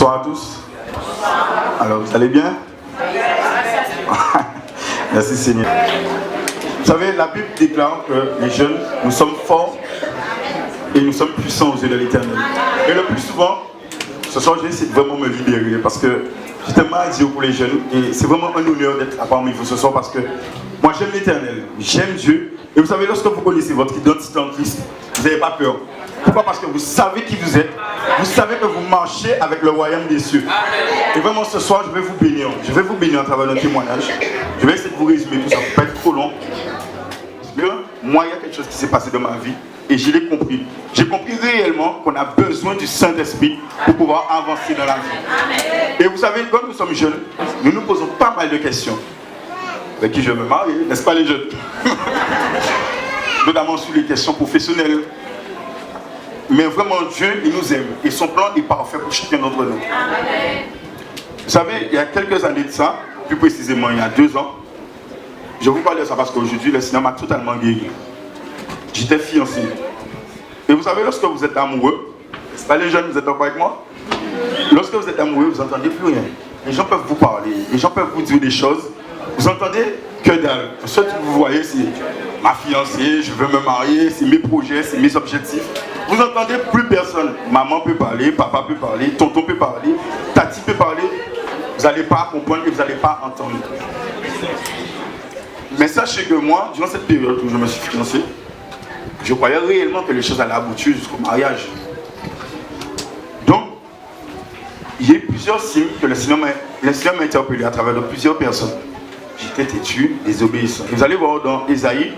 Bonsoir à tous. Alors, vous allez bien? Merci Seigneur. Vous savez, la Bible déclare que les jeunes, nous sommes forts et nous sommes puissants aux yeux de l'Éternel. Et le plus souvent, ce soir, j'ai essayé de vraiment me libérer parce que j'ai tellement à dire pour les jeunes et c'est vraiment un honneur d'être là parmi vous ce soir parce que moi j'aime l'Éternel, j'aime Dieu. Et vous savez, lorsque vous connaissez votre identité en Christ, vous n'avez pas peur. Pourquoi? Parce que vous savez qui vous êtes. Vous savez que vous marchez avec le royaume des cieux. Et vraiment ce soir, je vais vous bénir. Je vais vous bénir à travers un témoignage. Je vais essayer de vous résumer tout ça pour ne pas être trop long. Mais moi, il y a quelque chose qui s'est passé dans ma vie et je l'ai compris. J'ai compris réellement qu'on a besoin du Saint-Esprit pour pouvoir avancer dans la vie. Et vous savez, quand nous sommes jeunes, nous nous posons pas mal de questions. Avec qui je me marie, n'est-ce pas les jeunes? Notamment sur les questions professionnelles. Mais vraiment, Dieu, il nous aime. Et son plan est parfait pour chacun d'entre nous. Vous savez, il y a quelques années de ça, plus précisément il y a 2 ans, je vous parle de ça parce qu'aujourd'hui, le Seigneur m'a totalement guéri. J'étais fiancé. Et vous savez, lorsque vous êtes amoureux, c'est pas les jeunes, vous êtes encore avec moi? Lorsque vous êtes amoureux, vous n'entendez plus rien. Les gens peuvent vous parler, les gens peuvent vous dire des choses. Vous entendez que dalle. Ce que vous voyez, c'est ma fiancée, je veux me marier, c'est mes projets, c'est mes objectifs. Vous n'entendez plus personne. Maman peut parler, papa peut parler, tonton peut parler, tati peut parler. Vous n'allez pas comprendre et vous n'allez pas entendre. Mais sachez que moi, durant cette période où je me suis fiancé, je croyais réellement que les choses allaient aboutir jusqu'au mariage. Donc, il y a eu plusieurs signes que le Seigneur m'a interpellé à travers de plusieurs personnes. J'étais têtu, désobéissant. Vous allez voir dans Ésaïe,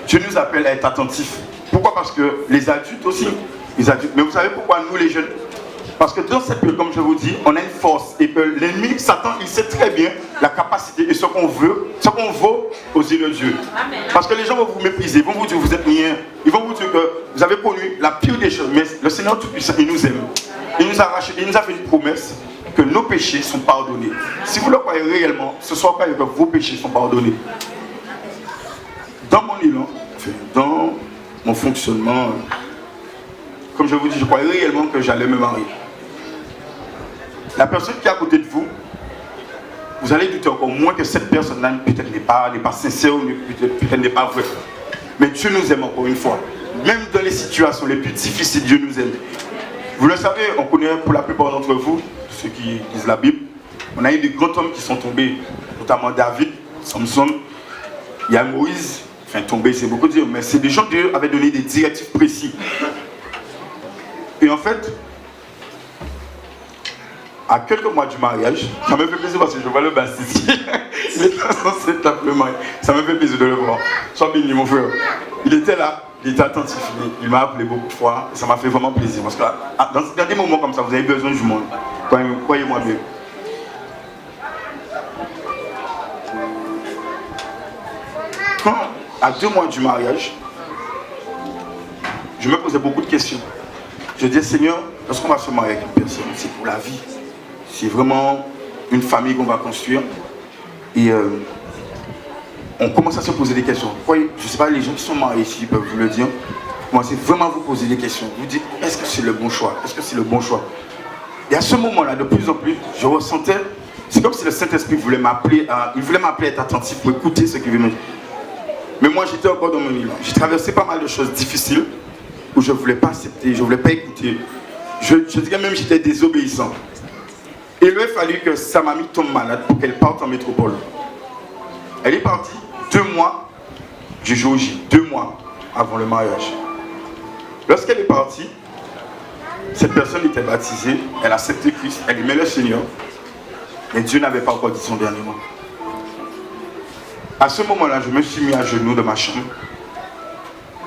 Dieu nous appelle à être attentifs. Pourquoi? Parce que les adultes aussi, les adultes. Mais vous savez pourquoi nous les jeunes? Parce que dans cette période, comme je vous dis, on a une force. Et que l'ennemi, Satan, il sait très bien la capacité et ce qu'on veut, ce qu'on vaut aux yeux de Dieu. Amen. Parce que les gens vont vous mépriser, ils vont vous dire que vous êtes rien. Ils vont vous dire que vous avez connu la pire des choses. Mais le Seigneur Tout-Puissant, il nous aime. Il nous a racheté, il nous a fait une promesse que nos péchés sont pardonnés. Si vous le croyez réellement, ce soir, croyez que vos péchés sont pardonnés. Dans mon élan, dans mon fonctionnement, comme je vous dis, je croyais réellement que j'allais me marier. La personne qui est à côté de vous, vous allez douter encore moins que cette personne-là peut-être n'est pas sincère ou peut-être n'est pas vraie. Mais Dieu nous aime encore une fois. Même dans les situations les plus difficiles, Dieu nous aime. Vous le savez, on connaît pour la plupart d'entre vous, ceux qui lisent la Bible, on a eu des grands hommes qui sont tombés, notamment David, Samson, il y a Moïse, enfin tombé c'est beaucoup dire, mais c'est des gens que Dieu avait donné des directives précises. Et en fait, à quelques mois du mariage, ça me fait plaisir parce que je vois le bassiste ici. Il est censé taper le mariage. Ça me fait plaisir de le voir. Sois béni mon frère. Il était là, il était attentif, il m'a appelé beaucoup de fois. Et ça m'a fait vraiment plaisir. Parce que dans des moments comme ça, vous avez besoin du monde. Croyez-moi bien. Quand, à 2 mois du mariage, je me posais beaucoup de questions. Je disais, Seigneur, lorsqu'on va se marier avec une personne, c'est pour la vie. C'est vraiment une famille qu'on va construire. Et on commence à se poser des questions. Je ne sais pas, les gens qui sont mariés ici peuvent vous le dire. Commencez vraiment à vous poser des questions. Vous dites, est-ce que c'est le bon choix? Est-ce que c'est le bon choix? Et à ce moment-là, de plus en plus, je ressentais, c'est comme si le Saint-Esprit voulait m'appeler à être attentif pour écouter ce qu'il veut me dire. Mais moi, j'étais encore dans mon île. J'ai traversé pas mal de choses difficiles où je ne voulais pas accepter, je ne voulais pas écouter. Je dirais même que j'étais désobéissant. Et il lui a fallu que sa mamie tombe malade pour qu'elle parte en métropole. Elle est partie 2 mois du jour J, 2 mois avant le mariage. Lorsqu'elle est partie, cette personne était baptisée, elle a accepté Christ, elle aimait le Seigneur, mais Dieu n'avait pas encore dit son dernier mot. À ce moment-là, je me suis mis à genoux dans ma chambre.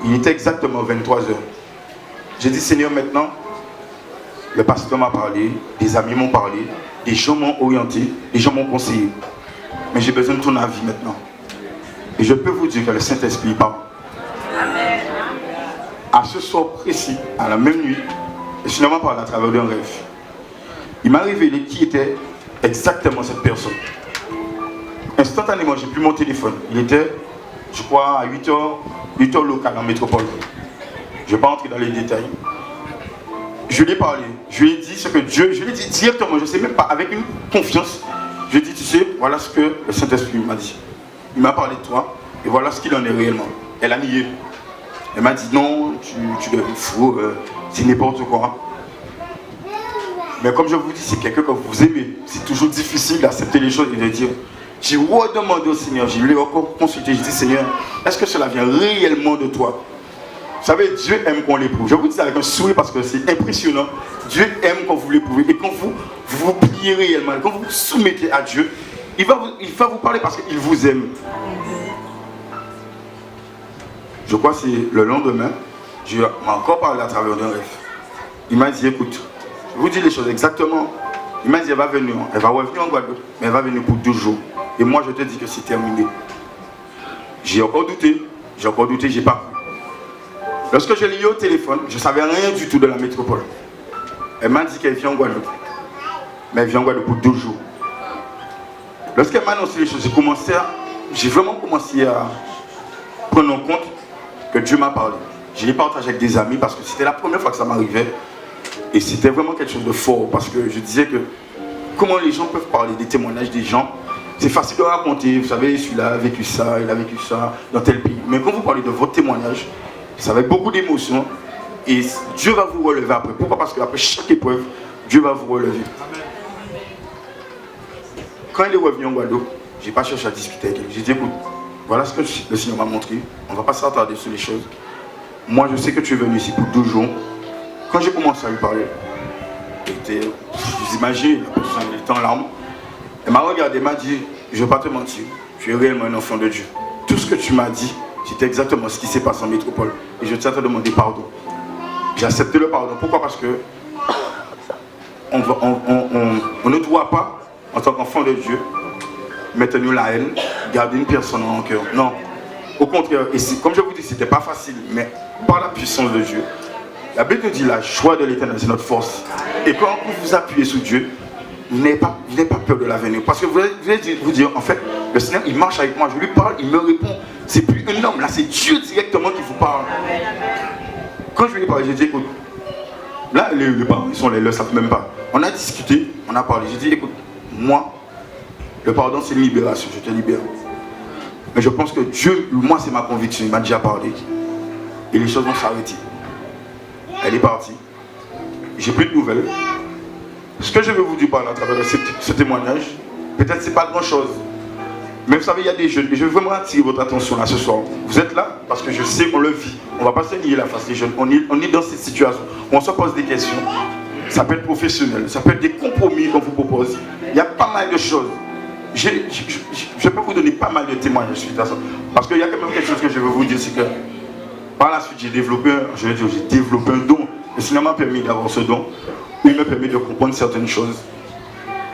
Il était exactement 23 h. J'ai dit, Seigneur, maintenant, le pasteur m'a parlé, des amis m'ont parlé, des gens m'ont orienté, des gens m'ont conseillé. Mais j'ai besoin de ton avis maintenant. Et je peux vous dire que le Saint-Esprit parle. À ce soir précis, à la même nuit, le Seigneur m'a parlé à travers d'un rêve. Il m'a révélé qui était exactement cette personne. Instantanément, j'ai pris mon téléphone. Il était, je crois, à 8 h local en métropole. Je ne vais pas entrer dans les détails. Je lui ai parlé. je lui ai dit ce que Dieu, je lui ai dit directement, je ne sais même pas, avec une confiance. Je lui ai dit, tu sais, voilà ce que le Saint-Esprit m'a dit. Il m'a parlé de toi, et voilà ce qu'il en est réellement. Elle a nié. Elle m'a dit, non, tu deviens fou, c'est n'importe quoi. Mais comme je vous dis, c'est quelqu'un que vous aimez. C'est toujours difficile d'accepter les choses et de dire, j'ai redemandé au Seigneur, je l'ai encore consulté, j'ai dit, Seigneur, est-ce que cela vient réellement de toi? Vous savez, Dieu aime qu'on l'éprouve. Je vous dis ça avec un sourire parce que c'est impressionnant. Dieu aime quand vous l'éprouvez. Et quand vous vous pliez réellement, quand vous vous soumettez à Dieu, il va vous parler parce qu'il vous aime. Je crois que c'est le lendemain, Dieu m'a encore parlé à travers d'un rêve. Il m'a dit, écoute, je vous dis les choses exactement. Il m'a dit, elle va revenir en Guadeloupe, mais elle va venir pour 12 jours. Et moi, je te dis que c'est terminé. J'ai encore douté, j'ai pas cru. Lorsque je l'ai eu au téléphone, je ne savais rien du tout de la métropole. Elle m'a dit qu'elle vient en Guadeloupe. Mais elle vient en Guadeloupe pour 12 jours. Lorsqu'elle m'a annoncé les choses, j'ai vraiment commencé à prendre en compte que Dieu m'a parlé. Je l'ai partagé avec des amis parce que c'était la première fois que ça m'arrivait. Et c'était vraiment quelque chose de fort parce que je disais que comment les gens peuvent parler des témoignages des gens. C'est facile de raconter, vous savez, celui-là a vécu ça, il a vécu ça dans tel pays. Mais quand vous parlez de votre témoignage, c'est avec beaucoup d'émotion et Dieu va vous relever après. Pourquoi? Parce qu'après chaque épreuve, Dieu va vous relever. Quand il est revenu en Guadeloupe, je n'ai pas cherché à discuter avec lui. J'ai dit, écoute, voilà ce que le Seigneur m'a montré. On ne va pas s'attarder sur les choses. Moi, je sais que tu es venu ici pour 12 jours. Quand j'ai commencé à lui parler, vous imaginez, la personne était en larmes. Elle m'a regardé, elle m'a dit, je ne vais pas te mentir, tu es réellement un enfant de Dieu. Tout ce que tu m'as dit, c'était exactement ce qui s'est passé en métropole. Et je tiens à te demander pardon. J'ai accepté le pardon. Pourquoi? Parce que on ne doit pas, en tant qu'enfant de Dieu, maintenir la haine, garder une personne en cœur. Non. Au contraire, et comme je vous dis, c'était pas facile, mais par la puissance de Dieu, la Bible dit la joie de l'Éternel, c'est notre force. Et quand vous vous appuyez sur Dieu, vous n'avez pas peur de l'avenir. Parce que vous allez vous dire, en fait, le Seigneur, il marche avec moi, je lui parle, il me répond. C'est plus un homme, là, c'est Dieu directement qui vous parle. Quand je lui ai parlé, j'ai dit, écoute, là, les parents, ils sont les leurs, ça ne fait même pas. On a discuté, on a parlé. J'ai dit, écoute, moi, le pardon, c'est une libération, je te libère. Mais je pense que Dieu, moi, c'est ma conviction, il m'a déjà parlé. Et les choses vont s'arrêter. Elle est partie. J'ai plus de nouvelles. Ce que je veux vous dire par là, à travers ce témoignage, peut-être c'est pas grand chose. Mais vous savez, il y a des jeunes, et je veux vraiment attirer votre attention là ce soir. Vous êtes là parce que je sais qu'on le vit. On ne va pas se nier la face des jeunes. On est dans cette situation où on se pose des questions. Ça peut être professionnel, ça peut être des compromis qu'on vous propose. Il y a pas mal de choses. Je peux vous donner pas mal de témoignages suite à ça. Parce qu'il y a quand même quelque chose que je veux vous dire, c'est que par la suite, j'ai développé un don. Le Seigneur m'a permis d'avoir ce don. Il me permet de comprendre certaines choses.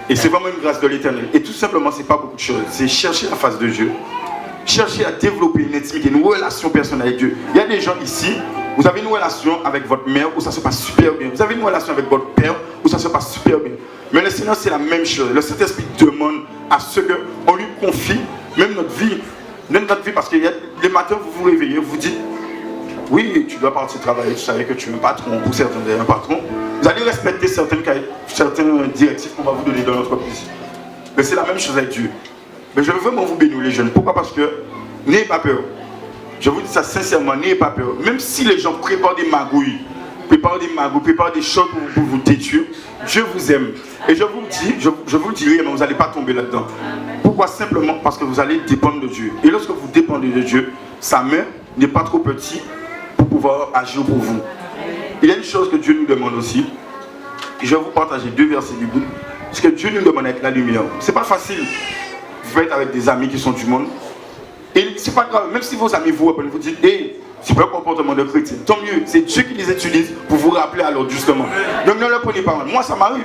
Et c'est vraiment une grâce de l'Éternel. Et tout simplement, c'est pas beaucoup de choses. C'est chercher la face de Dieu. Chercher à développer une intimité, une relation personnelle avec Dieu. Il y a des gens ici, vous avez une relation avec votre mère où ça se passe super bien. Vous avez une relation avec votre père où ça se passe super bien. Mais le Seigneur, c'est la même chose. Le Saint-Esprit demande à ce qu'on lui confie, même notre vie, parce que les matins, vous vous réveillez, vous vous dites, oui, tu dois partir travailler, tu savais que tu es un patron, ou certains un patron. Vous allez respecter certains directives qu'on va vous donner dans l'entreprise. Mais c'est la même chose avec Dieu. Mais je veux vraiment vous bénir les jeunes. Pourquoi? Parce que n'ayez pas peur. Je vous dis ça sincèrement, n'ayez pas peur. Même si les gens préparent des magouilles, préparent des choses pour vous détruire, Dieu vous aime. Et je vous le dis, je vous le dirai, mais vous n'allez pas tomber là-dedans. Pourquoi? Simplement parce que vous allez dépendre de Dieu. Et lorsque vous dépendez de Dieu, sa main n'est pas trop petite pour pouvoir agir pour vous. Il y a une chose que Dieu nous demande aussi. Et je vais vous partager 2 versets bibliques. Ce que Dieu nous demande avec la lumière. C'est pas facile. Vous pouvez être avec des amis qui sont du monde. Et c'est pas grave, même si vos amis vous rappellent, vous dites, hey, c'est pas un comportement de chrétien. Tant mieux, c'est Dieu qui les utilise pour vous rappeler à l'ordre, justement. Donc ne le prenez pas mal. Moi, ça m'arrive.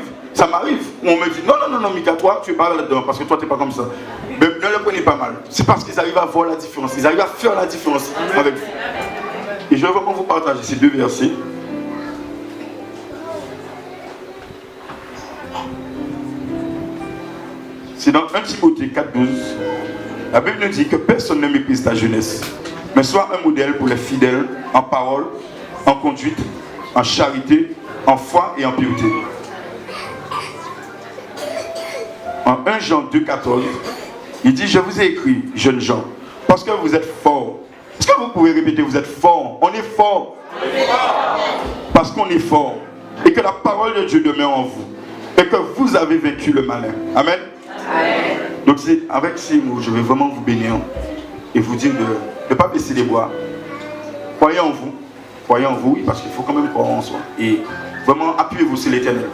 On me dit, non, Mika, toi, tu es pas là-dedans, parce que toi, tu n'es pas comme ça. Mais ne le prenez pas mal. C'est parce qu'ils arrivent à voir la différence. Ils arrivent à faire la différence avec vous. Et je vais vraiment vous partager ces 2 versets. C'est dans 1 Timothée 4,12. La Bible nous dit que personne ne méprise ta jeunesse, mais sois un modèle pour les fidèles en parole, en conduite, en charité, en foi et en pureté. En 1 Jean 2,14, il dit, je vous ai écrit, jeunes gens, parce que vous êtes forts. Est-ce que vous pouvez répéter, vous êtes forts? On est forts. Parce qu'on est fort. Et que la parole de Dieu demeure en vous. Et que vous avez vaincu le malin. Amen. Amen. Donc avec ces mots, je vais vraiment vous bénir et vous dire de ne pas baisser les bras. Croyez en vous. Croyez en vous, oui, parce qu'il faut quand même croire en soi. Et vraiment, appuyez-vous sur l'Éternel.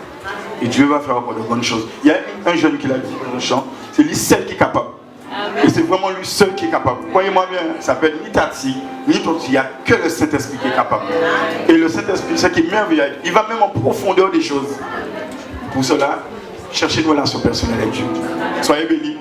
Et Dieu va faire encore de bonnes choses. Il y a un jeune qui l'a dit dans le chant, c'est lui seul qui est capable. Amen. Et c'est vraiment lui seul qui est capable. Croyez-moi bien, ça s'appelle ni Tati, ni Toti, il n'y a que le Saint-Esprit qui est capable. Et le Saint-Esprit, c'est qui est merveilleux, il va même en profondeur des choses. Pour cela, cherchez une relation personnelle avec Dieu. Soyez bénis.